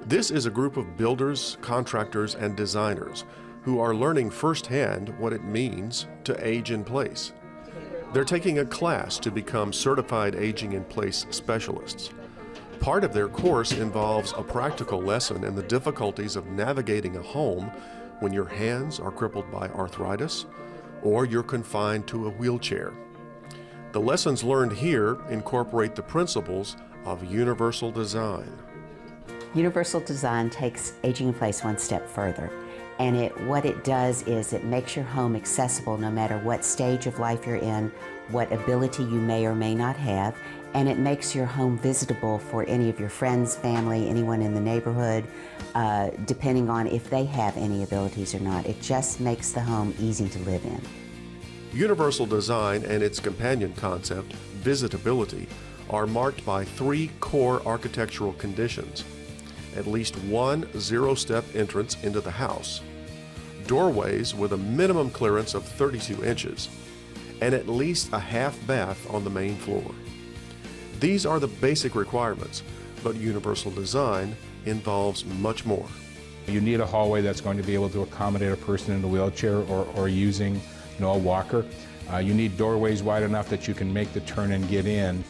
This is a group of builders, contractors, and designers who are learning firsthand what it means to age in place. They're taking a class to become certified aging in place specialists. Part of their course involves a practical lesson in the difficulties of navigating a home when your hands are crippled by arthritis or you're confined to a wheelchair. The lessons learned here incorporate the principles of universal design. Universal design takes aging in place one step further. And what it does is it makes your home accessible no matter what stage of life you're in, what ability you may or may not have, and it makes your home visitable for any of your friends, family, anyone in the neighborhood, depending on if they have any abilities or not. It just makes the home easy to live in. Universal design and its companion concept, visitability, are marked by 3 core architectural conditions. At least one zero-step entrance into the house, doorways with a minimum clearance of 32 inches, and at least a half bath on the main floor. These are the basic requirements, but universal design involves much more. You need a hallway that's going to be able to accommodate a person in a wheelchair or using a walker. You need doorways wide enough that you can make the turn and get in.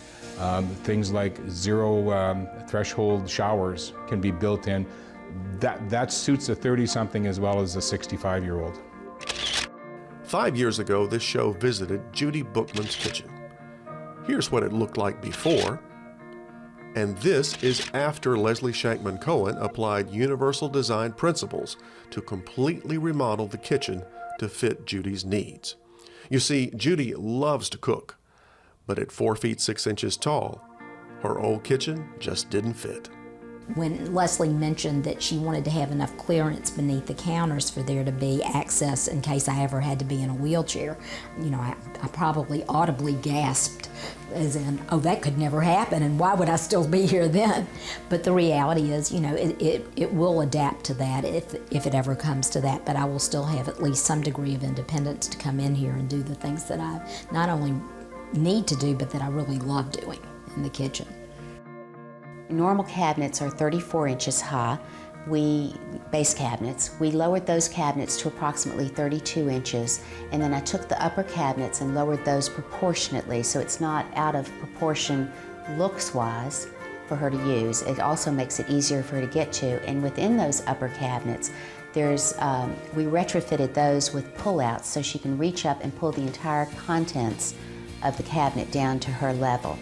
Things like zero threshold showers can be built in. That suits a 30-something as well as a 65-year-old. 5 years ago, this show visited Judy Bookman's kitchen. Here's what it looked like before, and this is after Leslie Shankman Cohen applied universal design principles to completely remodel the kitchen to fit Judy's needs. You see, Judy loves to cook, but at 4 feet 6 inches tall, her old kitchen just didn't fit. When Leslie mentioned that she wanted to have enough clearance beneath the counters for there to be access in case I ever had to be in a wheelchair, I probably audibly gasped, as in, oh, that could never happen, and why would I still be here then? But the reality is, it will adapt to that if it ever comes to that, but I will still have at least some degree of independence to come in here and do the things that I not only need to do, but that I really love doing in the kitchen. Normal cabinets are 34 inches high. Base cabinets. We lowered those cabinets to approximately 32 inches, and then I took the upper cabinets and lowered those proportionately so it's not out of proportion looks-wise for her to use. It also makes it easier for her to get to, and within those upper cabinets, we retrofitted those with pull-outs so she can reach up and pull the entire contents of the cabinet down to her level.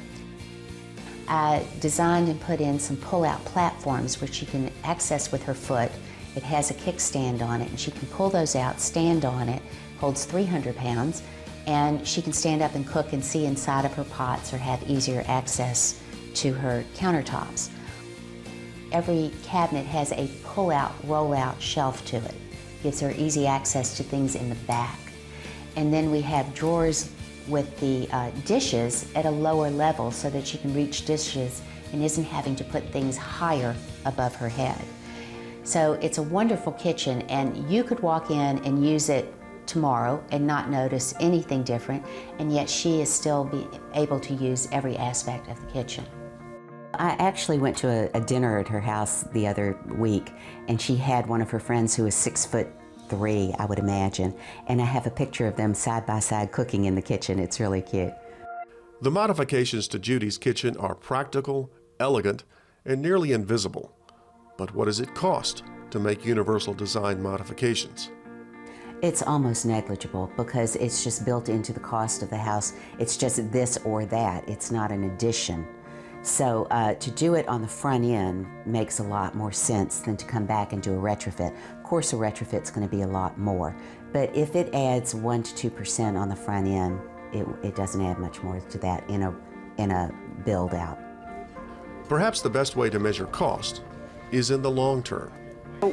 I designed and put in some pull-out platforms which she can access with her foot. It has a kickstand on it, and she can pull those out, stand on it, holds 300 pounds, and she can stand up and cook and see inside of her pots or have easier access to her countertops. Every cabinet has a pull-out, roll-out shelf to it. Gives her easy access to things in the back. And then we have drawers with the dishes at a lower level so that she can reach dishes and isn't having to put things higher above her head. So it's a wonderful kitchen, and you could walk in and use it tomorrow and not notice anything different, and yet she is still able to use every aspect of the kitchen. I actually went to a dinner at her house the other week, and she had one of her friends who was 6'3", I would imagine, and I have a picture of them side by side cooking in the kitchen. It's really cute. The modifications to Judy's kitchen are practical, elegant, and nearly invisible. But what does it cost to make universal design modifications? It's almost negligible because it's just built into the cost of the house. It's just this or that. It's not an addition. So to do it on the front end makes a lot more sense than to come back and do a retrofit. Of course, a retrofit's going to be a lot more, but if it adds 1 to 2% on the front end, it doesn't add much more to that in a build out. Perhaps the best way to measure cost is in the long term.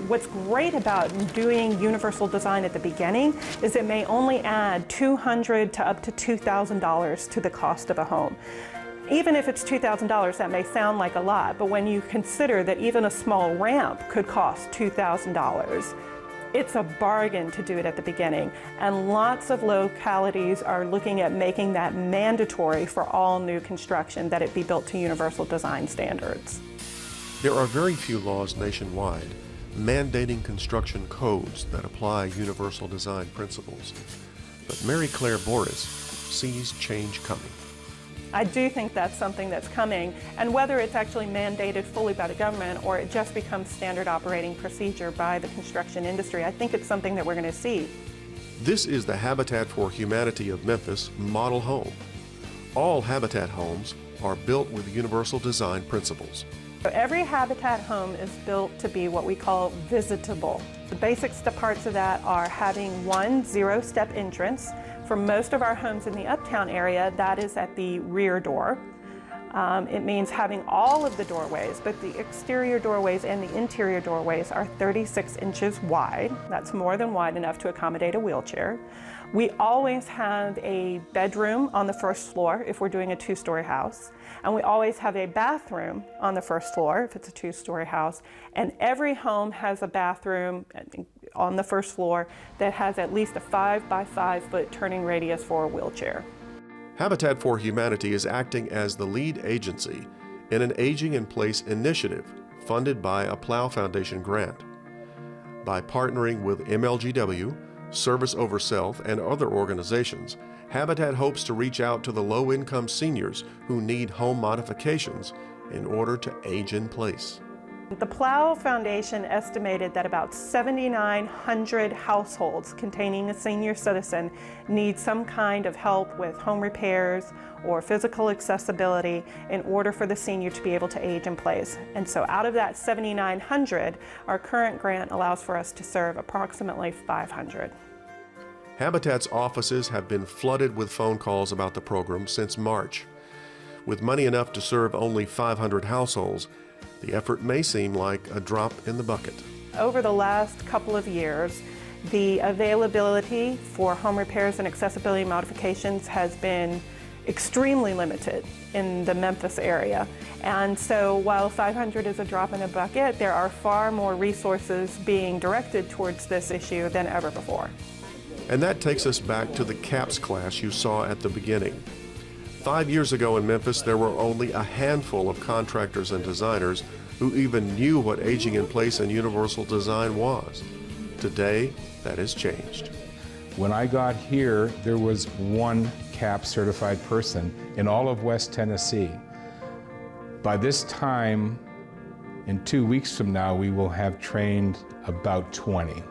What's great about doing universal design at the beginning is it may only add $200 to up to $2,000 to the cost of a home. Even if it's $2,000, that may sound like a lot, but when you consider that even a small ramp could cost $2,000, it's a bargain to do it at the beginning. And lots of localities are looking at making that mandatory for all new construction, that it be built to universal design standards. There are very few laws nationwide mandating construction codes that apply universal design principles. But Mary Claire Boris sees change coming. I do think that's something that's coming, and whether it's actually mandated fully by the government or it just becomes standard operating procedure by the construction industry, I think it's something that we're going to see. This is the Habitat for Humanity of Memphis model home. All Habitat homes are built with universal design principles. So every Habitat home is built to be what we call visitable. The basic parts of that are having one zero-step entrance. For most of our homes in the Uptown area, that is at the rear door. It means having all of the doorways, but the exterior doorways and the interior doorways are 36 inches wide. That's more than wide enough to accommodate a wheelchair. We always have a bedroom on the first floor if we're doing a two-story house, and we always have a bathroom on the first floor if it's a two-story house, and every home has a bathroom on the first floor that has at least a 5 by 5 foot turning radius for a wheelchair. Habitat for Humanity is acting as the lead agency in an Aging in Place initiative funded by a Plow Foundation grant. By partnering with MLGW, Service Over Self, and other organizations, Habitat hopes to reach out to the low-income seniors who need home modifications in order to age in place. The Plow Foundation estimated that about 7,900 households containing a senior citizen need some kind of help with home repairs or physical accessibility in order for the senior to be able to age in place. And so out of that 7,900, our current grant allows for us to serve approximately 500. Habitat's offices have been flooded with phone calls about the program since March. With money enough to serve only 500 households, the effort may seem like a drop in the bucket. Over the last couple of years, the availability for home repairs and accessibility modifications has been extremely limited in the Memphis area. And so while 500 is a drop in a bucket, there are far more resources being directed towards this issue than ever before. And that takes us back to the CAPS class you saw at the beginning. 5 years ago in Memphis, there were only a handful of contractors and designers who even knew what aging in place and universal design was. Today, that has changed. When I got here, there was one CAP certified person in all of West Tennessee. By this time, in 2 weeks from now, we will have trained about 20.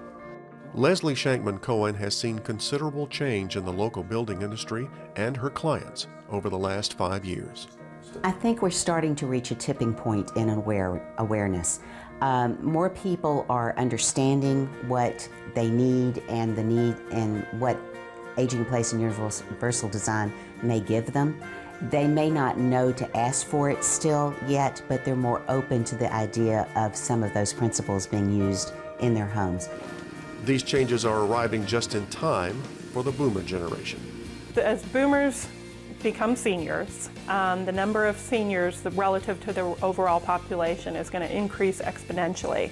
Leslie Shankman Cohen has seen considerable change in the local building industry and her clients over the last 5 years. I think we're starting to reach a tipping point in awareness. More people are understanding what they need and the need and what aging in place and universal design may give them. They may not know to ask for it still yet, but they're more open to the idea of some of those principles being used in their homes. These changes are arriving just in time for the boomer generation. As boomers become seniors, the number of seniors relative to the overall population is going to increase exponentially.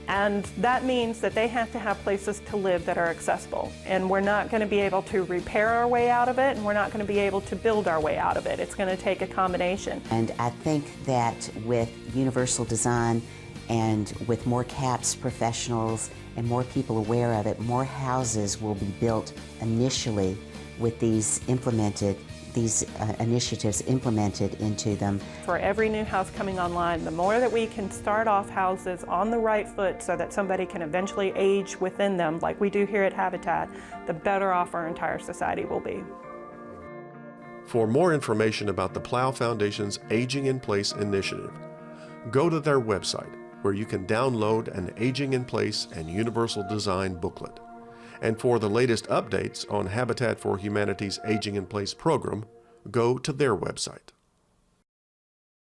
And that means that they have to have places to live that are accessible. And we're not going to be able to repair our way out of it, and we're not going to be able to build our way out of it. It's going to take a combination. And I think that with universal design and with more CAPS professionals and more people aware of it, more houses will be built initially with these initiatives implemented into them. For every new house coming online, the more that we can start off houses on the right foot so that somebody can eventually age within them, like we do here at Habitat, the better off our entire society will be. For more information about the Plow Foundation's Aging in Place initiative, go to their website, where you can download an Aging in Place and Universal Design booklet. And for the latest updates on Habitat for Humanity's Aging in Place program, go to their website.